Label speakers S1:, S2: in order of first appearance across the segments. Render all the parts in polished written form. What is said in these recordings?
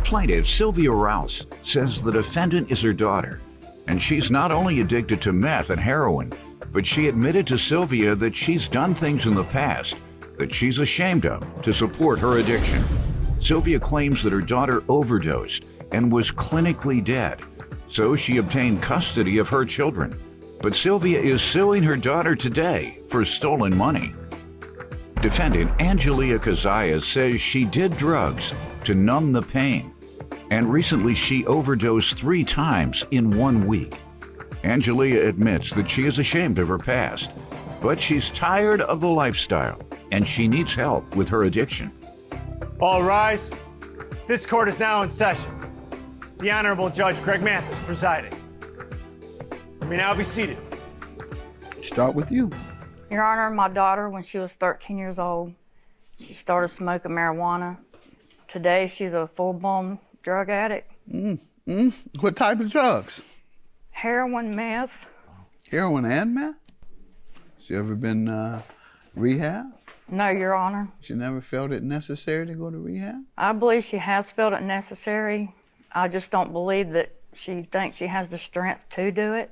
S1: plaintiff, Sylvia Rouse, says the defendant is her daughter, and she's not only addicted to meth and heroin, but she admitted to Sylvia that she's done things in the past that she's ashamed of to support her addiction. Sylvia claims that her daughter overdosed and was clinically dead, so she obtained custody of her children. But Sylvia is suing her daughter today for stolen money. Defendant Angelia Kazaya says she did drugs to numb the pain, and recently she overdosed 3 times in 1 week. Angelia admits that she is ashamed of her past, but she's tired of the lifestyle and she needs help with her addiction.
S2: All rise. This court is now in session. The Honorable Judge Greg Mathis presiding. You may now be seated.
S3: Start with you.
S4: Your Honor, my daughter, when she was 13 years old, she started smoking marijuana. Today, she's a full-blown drug addict.
S3: What type of drugs?
S4: Heroin, meth.
S3: Heroin and meth? She ever been rehab?
S4: No, Your Honor.
S3: She never felt it necessary to go to rehab?
S4: I believe she has felt it necessary. I just don't believe that she thinks she has the strength to do it.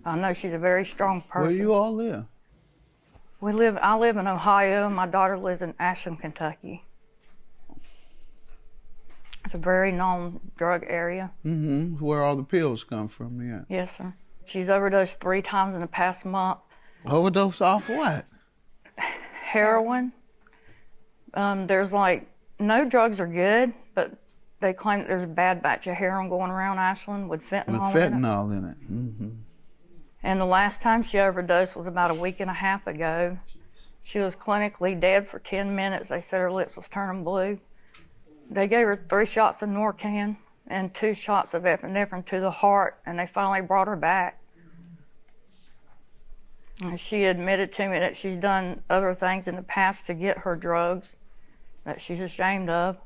S4: I know she's a very strong person.
S3: Where you all live?
S4: I live in Ohio, and my daughter lives in Ashland, Kentucky. It's a very known drug area.
S3: Where all the pills come from, yeah.
S4: Yes, sir. She's overdosed 3 times in the past month.
S3: Overdose off what?
S4: Heroin. There's no drugs are good, but they claim that there's a bad batch of heroin going around Ashland with fentanyl,
S3: With fentanyl in it.
S4: And the last time she overdosed was about a week and a half ago. She was clinically dead for 10 minutes. They said her lips was turning blue. They gave her 3 shots of Norcan and 2 shots of epinephrine to the heart, and they finally brought her back. And she admitted to me that she's done other things in the past to get her drugs that she's ashamed of.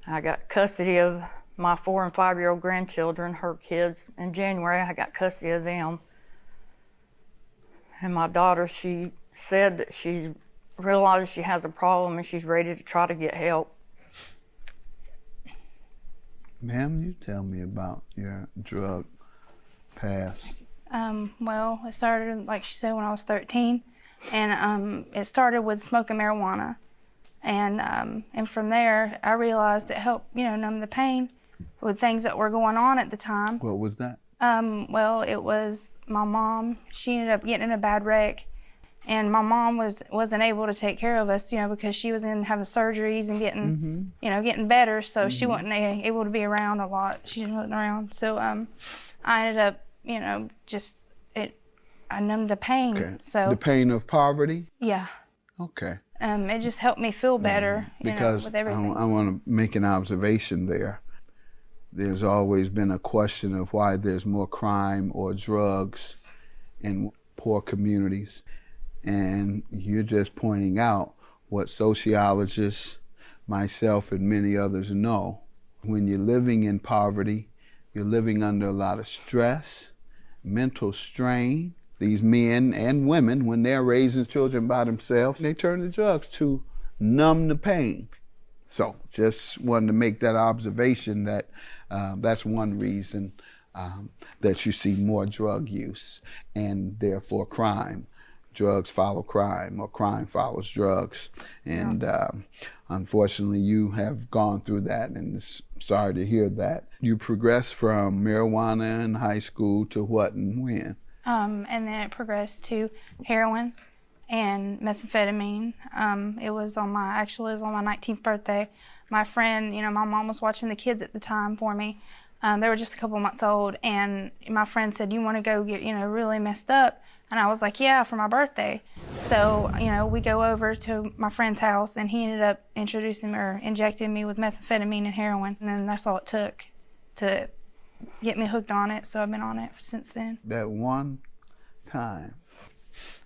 S4: I got custody of my 4- and 5-year-old grandchildren, her kids. In January, I got custody of them. And my daughter, she said that she's realized she has a problem and she's ready to try to get help.
S3: Ma'am, you tell me about your drug past.
S5: Well, it started, like she said, when I was 13, and it started with smoking marijuana, and from there I realized it helped, numb the pain with things that were going on at the time.
S3: What was that?
S5: Well, it was my mom. She ended up getting in a bad wreck, and my mom wasn't able to take care of us, because she was in having surgeries and getting, getting better, so she wasn't able to be around a lot. She wasn't around, so I ended up, I numbed the pain.
S3: Okay.
S5: So
S3: the pain of poverty?
S5: Yeah.
S3: Okay.
S5: It just helped me feel better,
S3: because
S5: with everything.
S3: I want to make an observation there. There's always been a question of why there's more crime or drugs in poor communities. And you're just pointing out what sociologists, myself, and many others know. When you're living in poverty, you're living under a lot of stress, mental strain. These men and women, when they're raising children by themselves, they turn to drugs to numb the pain. So just wanted to make that observation that that's one reason that you see more drug use and therefore crime. Drugs follow crime, or crime follows drugs. And unfortunately, you have gone through that, and sorry to hear that. You progressed from marijuana in high school to what and when?
S5: And then it progressed to heroin and methamphetamine. It was on my 19th birthday. My friend, my mom was watching the kids at the time for me. They were just a couple months old, and my friend said, "You want to go get, really messed up?" And I was like, "Yeah, for my birthday." So, we go over to my friend's house, and he ended up injecting me with methamphetamine and heroin. And then that's all it took to get me hooked on it. So I've been on it since then.
S3: That one time.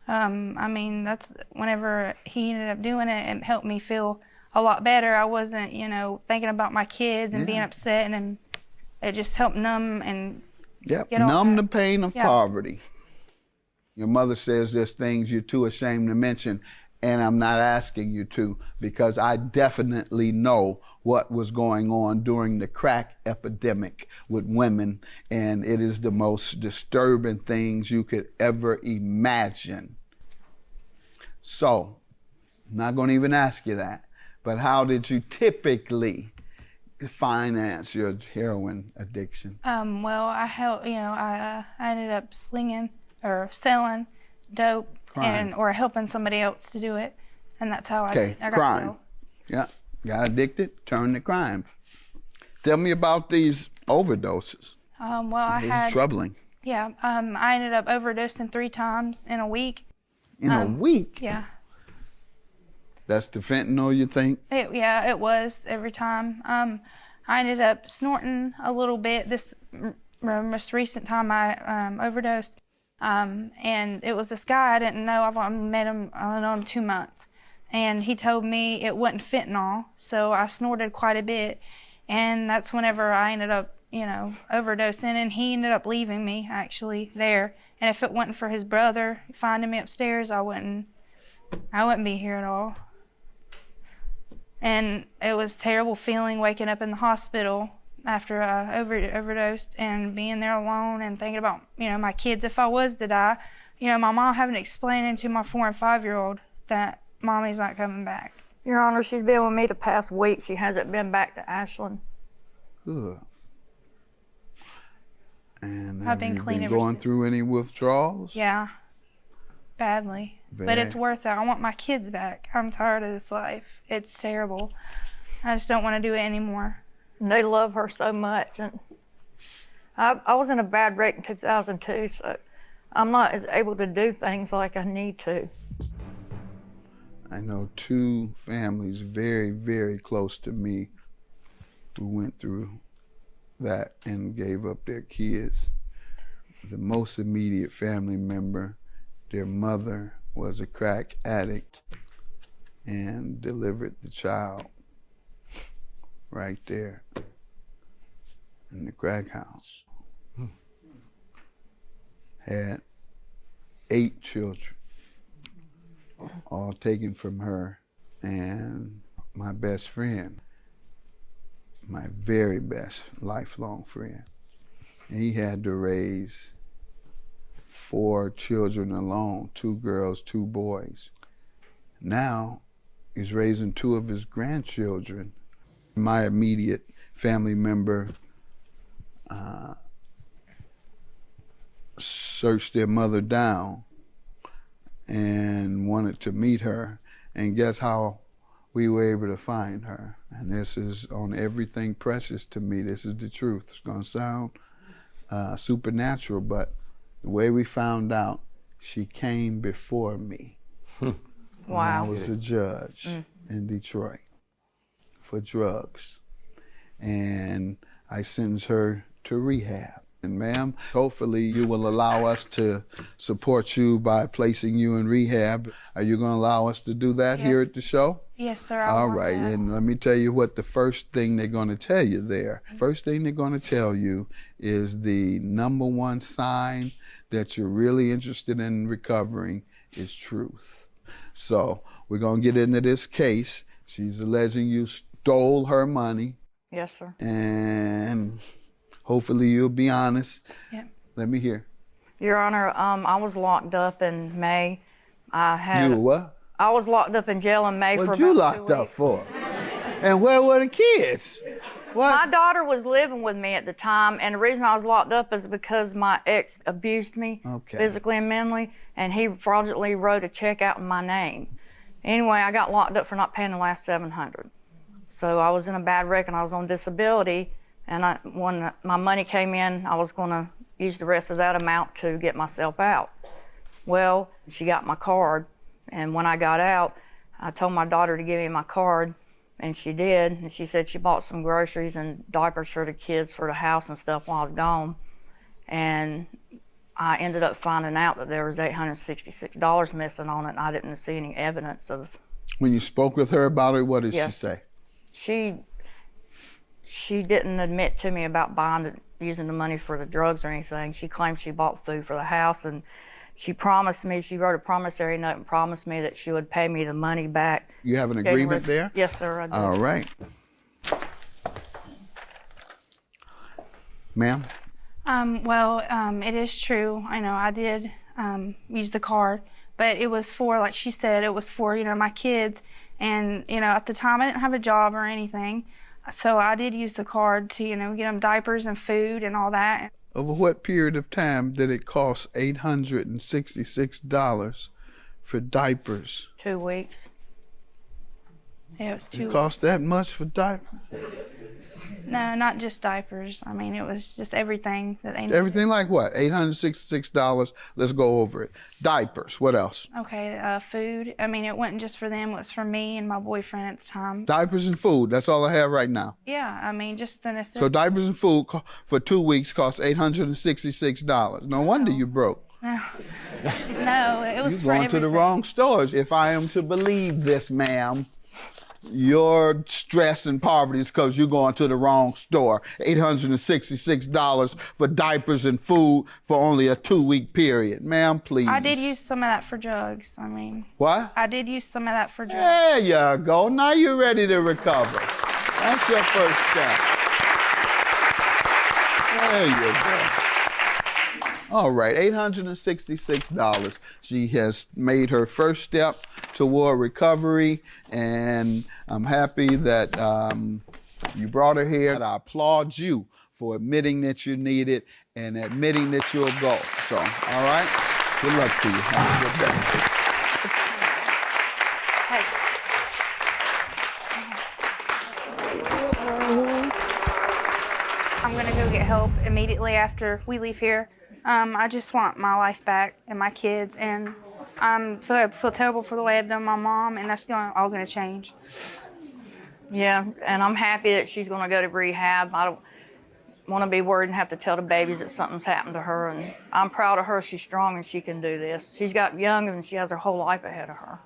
S5: That's whenever he ended up doing it, it helped me feel a lot better. I wasn't, thinking about my kids and being upset, and it just helped numb and
S3: numb the pain of poverty. Your mother says there's things you're too ashamed to mention, And I'm not asking you to, because I definitely know what was going on during the crack epidemic with women, and it is the most disturbing things you could ever imagine. So, I'm not going to even ask you that, but how did you typically finance your heroin addiction?
S5: Well, I ended up slinging or selling dope
S3: Crime.
S5: or helping somebody else to do it, and that's how
S3: Okay,
S5: I got
S3: crime.
S5: killed.
S3: Yeah, got addicted, turned to crime. Tell me about these overdoses.
S5: Well, I
S3: It's
S5: had
S3: troubling.
S5: I ended up overdosing 3 times in a week.
S3: In a week?
S5: Yeah.
S3: That's the fentanyl, you think?
S5: It was every time. I ended up snorting a little bit this most recent time I overdosed. And it was this guy I didn't know. I've met him, I known him 2 months. And he told me it wasn't fentanyl, so I snorted quite a bit. And that's whenever I ended up, overdosing, and he ended up leaving me actually there. And if it wasn't for his brother finding me upstairs, I wouldn't be here at all. And it was a terrible feeling waking up in the hospital after I overdosed and being there alone and thinking about, my kids if I was to die. My mom having to explain it to my 4 and 5-year-old that mommy's not coming back.
S4: Your Honor, she's been with me the past week. She hasn't been back to Ashland.
S3: Good. And
S5: I've
S3: have
S5: been
S3: you
S5: clean
S3: been
S5: ever
S3: going
S5: since.
S3: through any withdrawals?
S5: Yeah, badly. But it's worth it. I want my kids back. I'm tired of this life. It's terrible. I just don't want to do it anymore.
S4: And they love her so much. And I was in a bad wreck in 2002, so I'm not as able to do things like I need to.
S3: I know 2 families very, very close to me who went through that and gave up their kids. The most immediate family member, their mother was a crack addict and delivered the child right there in the crack house. Had 8 children, all taken from her. And my best friend, my very best lifelong friend, he had to raise 4 children alone, 2 girls, 2 boys. Now he's raising 2 of his grandchildren. My immediate family member searched their mother down and wanted to meet her, and guess how we were able to find her? And this is on Everything Precious to me. This is the truth. It's gonna sound supernatural, but the way we found out, she came before me. When I
S4: Wow.
S3: was a judge in Detroit for drugs, and I sentenced her to rehab. And ma'am, hopefully you will allow us to support you by placing you in rehab. Are you going to allow us to do that here
S5: Yes.
S3: at the show?
S5: Yes, sir. I
S3: All
S5: want
S3: right,
S5: that.
S3: and let me tell you what the first thing they're going to tell you there. First thing they're going to tell you is the number 1 sign that you're really interested in recovering is truth. So we're going to get into this case. She's alleging you stole her money,
S4: Yes, sir.
S3: and hopefully you'll be honest.
S5: Yep.
S3: Let me hear.
S4: Your Honor, I was locked up in May.
S3: You were what?
S4: I was locked up in jail in May for
S3: What
S4: about
S3: you
S4: 2
S3: locked up
S4: weeks.
S3: for? And where were the kids? What?
S4: My daughter was living with me at the time, and the reason I was locked up is because my ex abused me physically and mentally, and he fraudulently wrote a check out in my name. Anyway, I got locked up for not paying the last $700. So I was in a bad wreck and I was on disability, and when my money came in, I was going to use the rest of that amount to get myself out. Well, she got my card, and when I got out, I told my daughter to give me my card, and she did. And she said she bought some groceries and diapers for the kids for the house and stuff while I was gone. And I ended up finding out that there was $866 missing on it, and I didn't see any evidence of.
S3: When you spoke with her about it, what did
S4: Yes.
S3: she say?
S4: She didn't admit to me about using the money for the drugs or anything. She claimed she bought food for the house, and she promised me, she wrote a promissory note and promised me that she would pay me the money back.
S3: You have an agreement there?
S4: Yes, sir, I do.
S3: All right. Ma'am?
S5: It is true. I know I did use the card, but it was for, like she said, it was for, my kids. And, at the time I didn't have a job or anything. So I did use the card to, get them diapers and food and all that.
S3: Over what period of time did it cost $866 for diapers?
S4: 2 weeks.
S5: Yeah, it was
S3: It cost that much for diapers?
S5: No, not just diapers. I mean, it was just everything that they needed.
S3: Everything like what? $866. Let's go over it. Diapers. What else?
S5: Okay, food. I mean, it wasn't just for them. It was for me and my boyfriend at the time.
S3: Diapers and food. That's all I have right now.
S5: Yeah, I mean, just the necessity.
S3: So diapers and food for 2 weeks cost $866. No wonder you broke.
S5: No, it was
S3: You're
S5: for
S3: going to the
S5: everything.
S3: wrong stores. If I am to believe this, ma'am, your stress and poverty is because you're going to the wrong store. $866 for diapers and food for only a 2-week period. Ma'am, please.
S5: I did use some of that for drugs. I mean,
S3: What?
S5: I did use some of that for drugs.
S3: There you go. Now you're ready to recover. That's your first step. There you go. All right, $866. She has made her first step toward recovery, and I'm happy that you brought her here. I applaud you for admitting that you need it and admitting that you'll go. So, all right, good luck to you. Have a good day.
S5: I'm gonna go get help immediately after we leave here. I just want my life back and my kids, and I feel terrible for the way I've done my mom, and that's all gonna change.
S4: Yeah, and I'm happy that she's going to go to rehab. I don't want to be worried and have to tell the babies that something's happened to her. And I'm proud of her. She's strong and she can do this. She's got young and she has her whole life ahead of her.